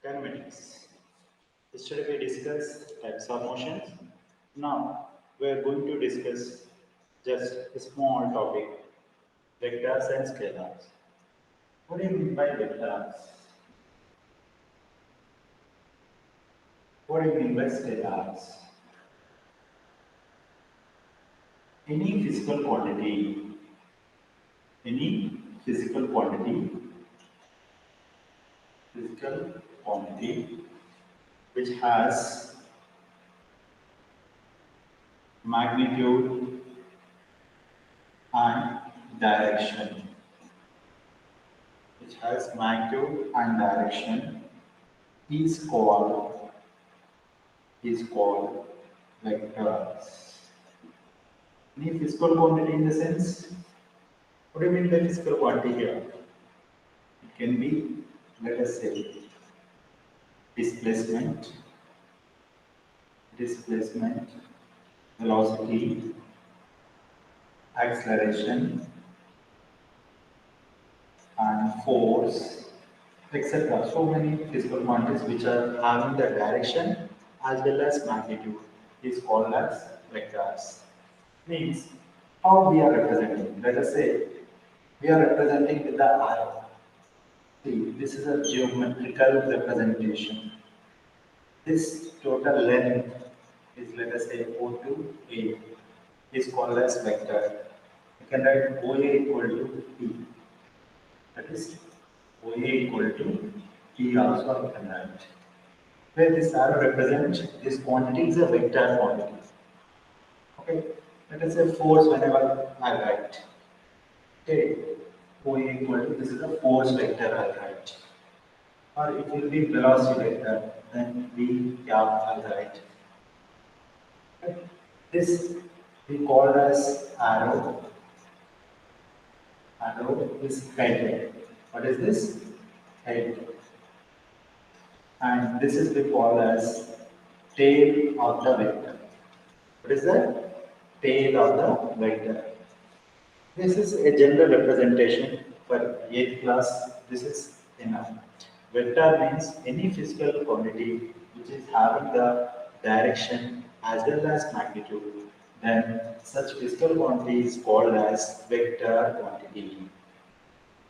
Kinematics. Yesterday we discussed types of motions. Now we are going to discuss just a small topic, vectors and scalars. What do you mean by vectors? What do you mean by scalars? Any physical quantity, any physical quantity, physical quantity which has magnitude and direction, which has magnitude and direction is called vectors. Any physical quantity in the sense, what do you mean by physical quantity here? It can be, let us say, displacement, velocity, acceleration, and force, etc. So many physical quantities which are having the direction as well as magnitude is called as vectors. Means how we are representing. Let us say we are representing with the arrow. See, this is a geometrical representation. This total length is, let us say, O to A is called as vector. You can write OA equal to P. That is OA equal to P also you can write. Where this arrow represents this quantity is a vector quantity. Okay, let us say force whenever I write. Okay, OA equal to this is a force vector I write. Or it will be velocity vector, then V cap I write. Okay. This we call as arrow. Arrow is head. What is this? Head. And this is we call as tail of the vector. What is that? Tail of the vector. This is a general representation for 8th class. This is enough. Vector means any physical quantity which is having the direction as well as magnitude. Then such physical quantity is called as vector quantity.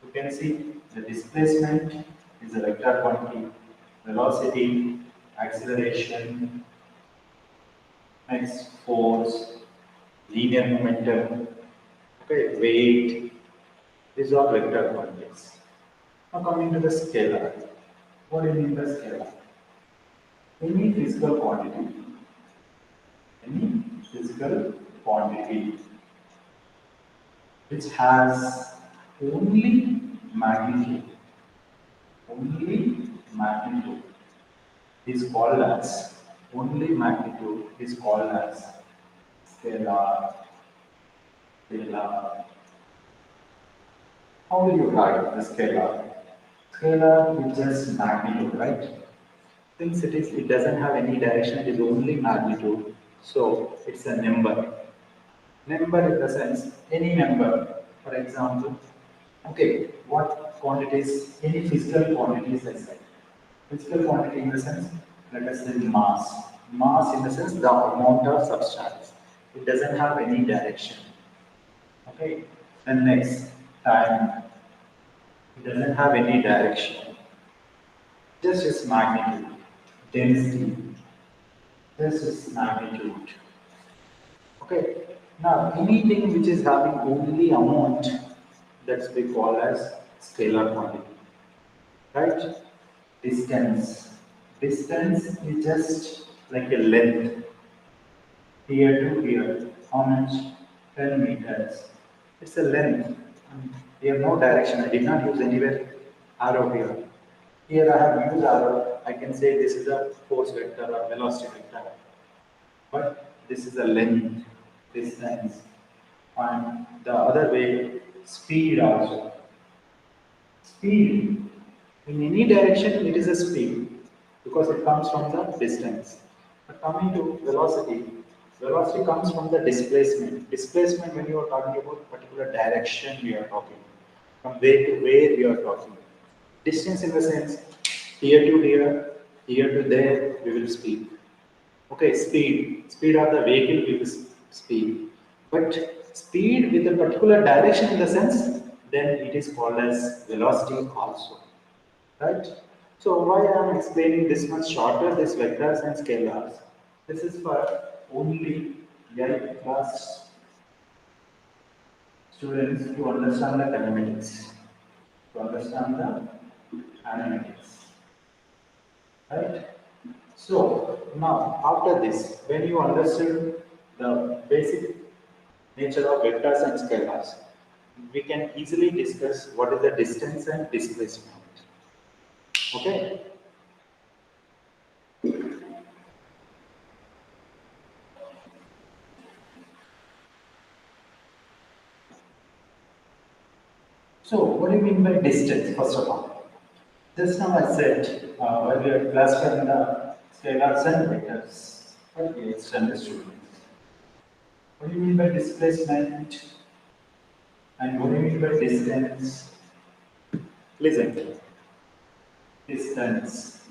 You can see the displacement is a vector quantity, velocity, acceleration, next force, linear momentum, okay, weight. These are vector quantities. Now coming to the scalar. What do you mean by scalar? Any physical quantity which has only magnitude is called as scalar. How do you write the scalar? Scalar is just magnitude, right? Since it doesn't have any direction, it is only magnitude. So it's a number. Number in the sense, any number. For example, okay, what quantities, any physical quantities I said. Physical quantity in the sense, let us say mass. Mass in the sense, the amount of substance. It doesn't have any direction. Okay. And next, time. It doesn't have any direction. Just its magnitude. Density. Just its magnitude. Okay. Now, anything which is having only amount, that's we call as scalar quantity. Right? Distance. Distance is just like a length. Here to here. How much? 10 meters. It's a length. We have no direction. I did not use anywhere arrow here. Here I have used arrow. I can say this is a force vector or velocity vector. But this is a length, distance. And the other way, speed also. Speed. In any direction, it is a speed because it comes from the distance. But coming to velocity, velocity comes from the displacement. Displacement, when you are talking about particular direction, we are talking. From where to where we are talking. Distance in the sense, here to here, here to there, we will speak. Okay, speed of the vehicle we will speak. But speed with a particular direction in the sense, then it is called as velocity also. Right? So why I am explaining this much shorter, this vectors and scalars? This is for only 8th class students to understand the kinematics. To understand the kinematics. Right? So now after this, when you understood the basic nature of vectors and scalars, we can easily discuss what is the distance and displacement. Okay? So what do you mean by distance, first of all? Just now I said, while we are classifying the scalars and vectors, what we understood. What do you mean by displacement? And what do you mean by distance? Listen. Distance.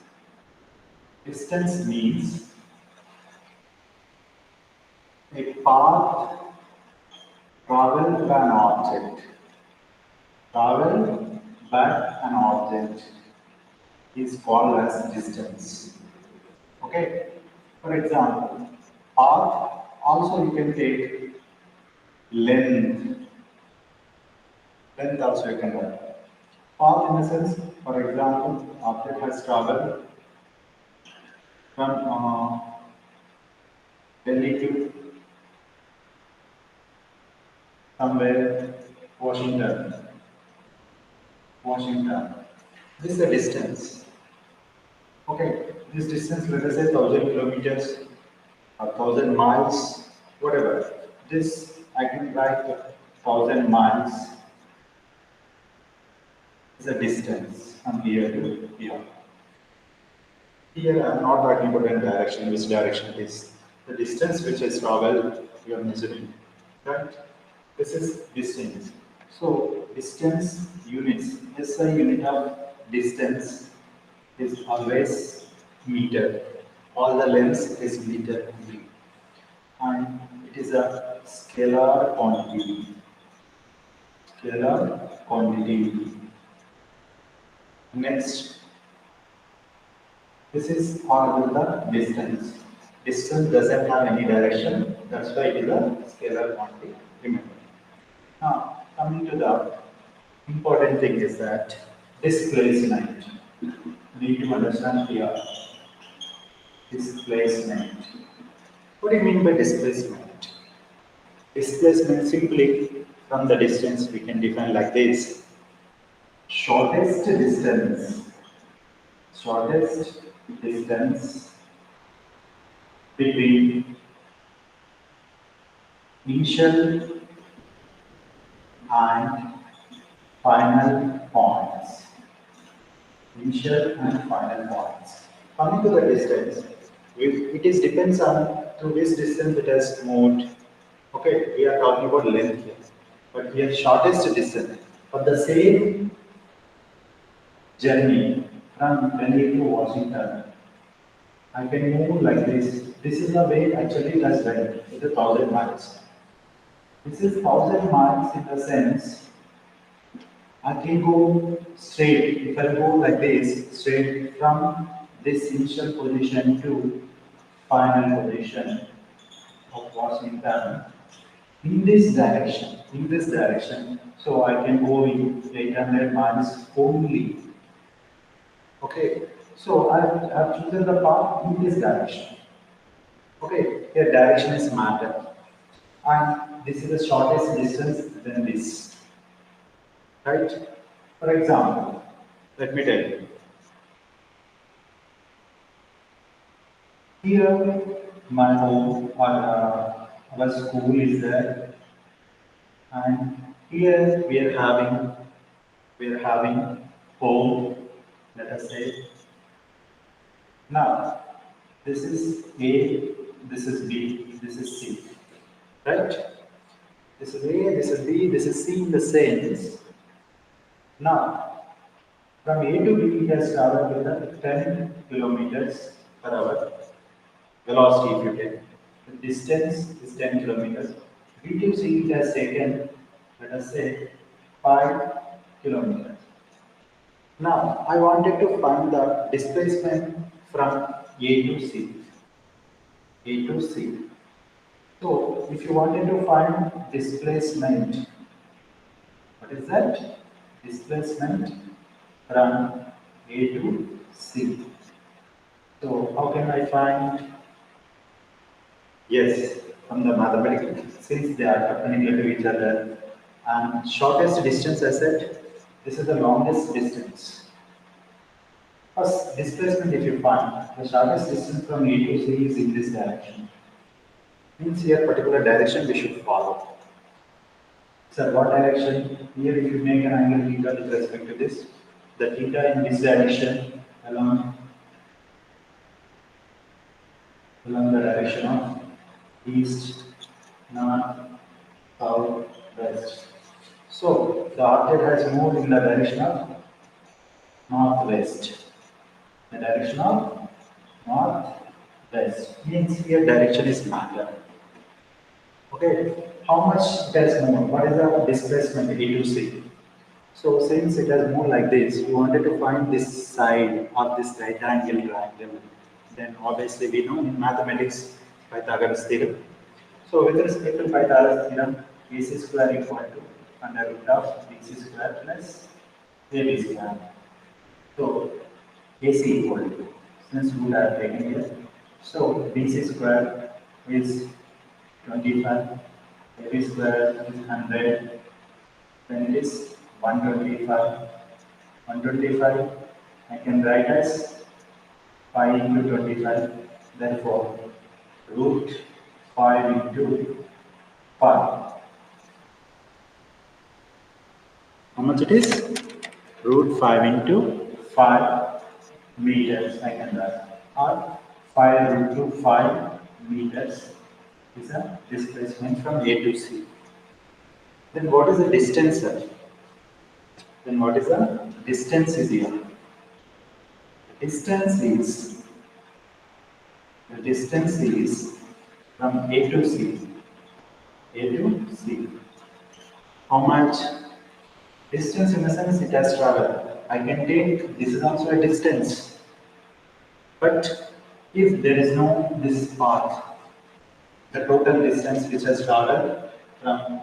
Distance means a path traveled by an object. Traveled by an object is called as distance. Okay? For example, path, also you can take length. Length also you can write. Path in the sense, for example, object has traveled from Delhi to somewhere Washington. Washington. This is the distance. Okay, this distance, let us say 1,000 kilometers, 1,000 miles, whatever. This I can write 1,000 miles is a distance from here to here. Here I am not talking about any direction, which direction it is. The distance which is traveled, you are measuring. Right? This is distance. So distance units, SI unit of distance is always meter. All the lengths is meter only. And it is a scalar quantity. Scalar quantity. Next, this is all about the distance. Distance doesn't have any direction, that's why it is a scalar quantity. Remember. Now, coming to the important thing is that displacement. You need to understand here. Displacement. What do you mean by displacement? Displacement simply from the distance we can define like this. Shortest distance. Shortest distance between initial and final points. Initial and final points. Coming to the distance, it is depends on to which distance it has moved. Okay, we are talking about length here, but here shortest distance for the same journey from Delhi to Washington. I can move like this. This is the way actually it has went. It is 1,000 miles. This is 1,000 miles in the sense I can go straight. If I go like this, straight from this initial position to final position of Washington in this direction. In this direction, so I can go in 800 miles only. Okay, so I've chosen the path in this direction. Okay, here direction is matter, and this is the shortest distance than this. Right? For example, let me tell you. Here, my home or our school is there, and here we are having home. Let us say. Now, this is A, this is B, this is C. Right? This is A, this is B, this is C in the sense. Now, From A to B, it has traveled with a 10 kilometers per hour velocity if you take. The distance is 10 kilometers. B to C it has taken, let us say, 5 kilometers. Now, I wanted to find the displacement from A to C. A to C. So, if you wanted to find displacement, what is that? Displacement from A to C. So, how can I find? Yes, from the mathematical, since they are perpendicular to each other, and shortest distance I said, this is the longest distance. First, displacement if you find, the shortest distance from A to C is in this direction. Means here particular direction we should follow. So what direction? Here if you make an angle theta with respect to this, the theta in this direction along the direction of east, north, south, west. So the object has moved in the direction of northwest. The direction of northwest means here direction is matter. Okay, how much it has moved? What is the displacement A to C? So since it has moved like this, we wanted to find this side of this right angle triangle. Then obviously we know in mathematics Pythagoras theorem. So with respect to Pythagoras theorem, AC square equal to under root of BC square plus AB square. So AC equal to, since we are taking here, so BC square is 25, AB square is 100, then it is 125. 125 I can write as 5 into 25, therefore root 5 into 5. How much it is? Root 5 into 5 meters I can write, or 5 into 5 meters is a displacement from A to C. Then what is the distance, sir? Then what is the distance is here? The distance is from A to C. A to C. How much? Distance in the sense it has traveled. I can take this is also a distance. But if there is no this path, the total distance which has traveled from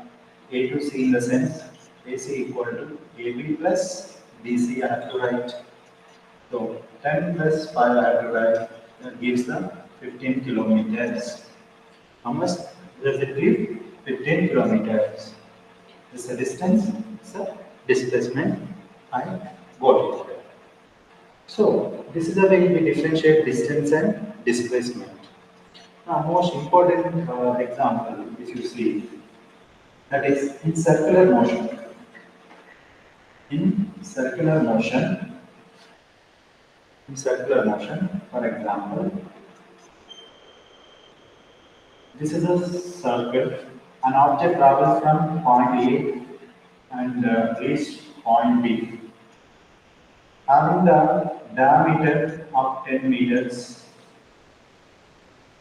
A to C in the sense AC equal to AB plus BC I have to write. So 10 plus 5 I have to write, that gives the 15 kilometers. How much does it give? 15 kilometers. This is the distance, it's a displacement I got it. So this is the way we differentiate distance and displacement. Now most important example if you see, that is in circular motion. In circular motion, for example, this is a circle. An object travels from point A and reaches point B, having the diameter of 10 meters.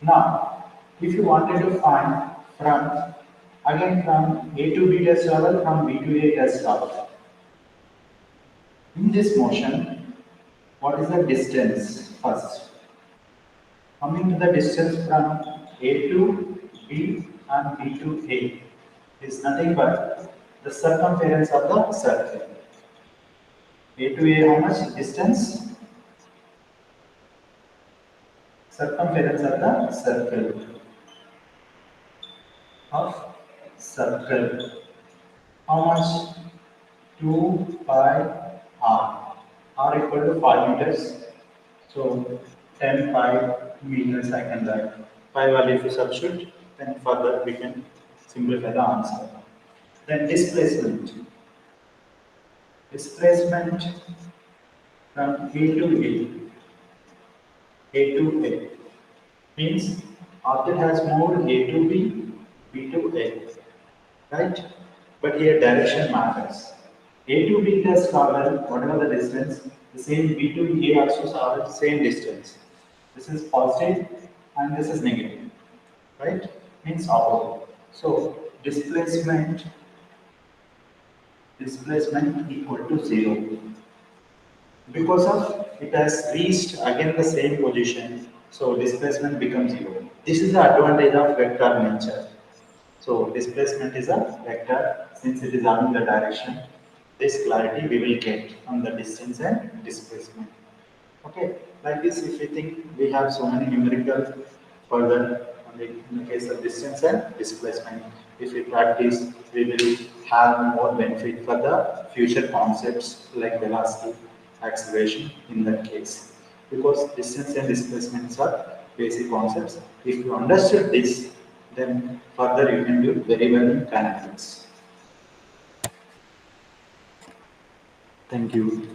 Now, if you wanted to find from A to B test travel, from B to A test travel. In this motion, what is the distance first? Coming to the distance from A to B and B to A is nothing but the circumference of the circle. A to A, how much distance? Circumference of the circle. How much? 2 pi r. R equal to 5 meters. So 10 pi meters I can write. Pi value if you substitute, then further we can simplify the answer. Then displacement. Displacement from A to A means object has moved A to B, B to A, right? But here direction matters. A to B does travel, whatever the distance, the same B to A also travel same distance. This is positive and this is negative, right? Means opposite. So displacement equal to 0. Because of it has reached again the same position, so displacement becomes 0. This is the advantage of vector nature. So displacement is a vector since it is along the direction. This clarity we will get from the distance and displacement. Okay, like this, if we think we have so many numerical further in the case of distance and displacement, if we practice, we will have more benefit for the future concepts like velocity, acceleration in that case. Because distance and displacements are basic concepts. If you understood this, then further you can do very well in kinematics. Thank you.